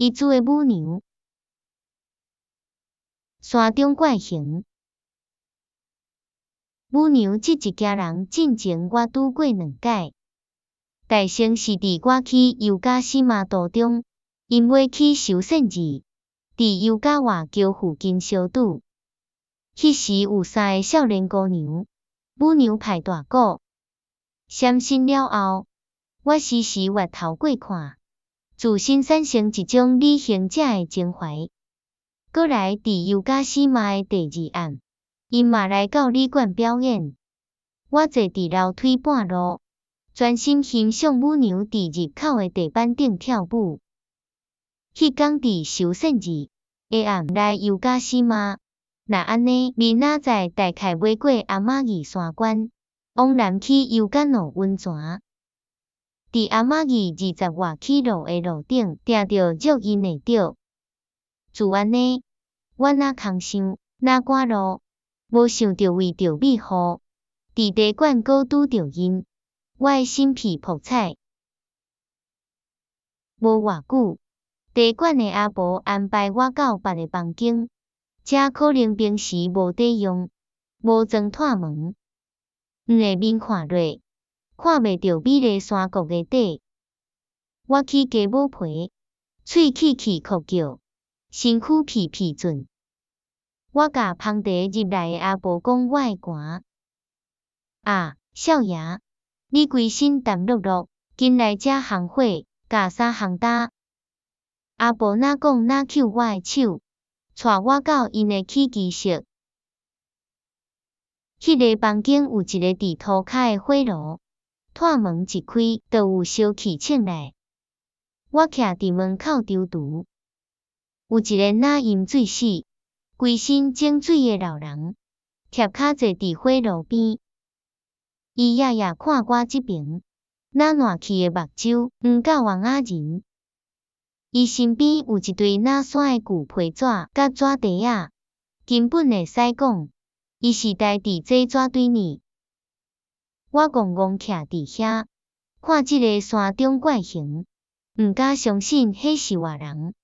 伊煮的母娘。山中怪形。母娘即一家人进前我拄过2摆。大成是伫我去尤加西马途中，因为去修善寺，伫尤加瓦桥附近相拄。迄时有3个少年姑娘，母娘派大鼓。闪身了后，我时时越头过看，自身产生一种旅行者的情怀。过来伫尤加西马的第2暗，因嘛来到旅馆表演。我坐伫楼梯半路，专心欣赏母娘伫入口的地板顶跳舞。迄天伫修善寺，下暗来尤加西马，若安尼，明仔载大概袂过阿玛义山关，往南去尤加诺温泉。伫阿玛义20外起路的路顶，定着足因的岛。自安尼，我哪空想，哪赶路，无想着为着庇护，伫茶馆搁拄着因，我的心脾迫彩。无偌久，茶馆的阿婆安排我到别个房间，遮可能平时无地用，无装炭门。下面看落，看袂着美丽山谷的底。我起鸡母皮，喙气气哭叫，身躯疲疲准。我甲旁地入来的阿婆讲我的寒。啊，少爷，你规身澹漉漉，紧来遮烘火，甲衫烘干。阿婆哪讲哪揪我的手，带我到因的起居室。迄个房间有一个伫涂骹的火炉，炭门一开，就有烧气沁来。我徛伫门口抽除，有一个若饮水死，规身整水的老人，徛骹坐伫火炉边。伊夜夜看我这边，若烂去的目睭黄甲王仔人。伊身边有一堆若散的旧皮纸甲纸袋仔，根本会使讲，伊是待伫这纸堆呢。我戆戆徛伫遐，看即个山中怪形，毋敢相信迄是活人。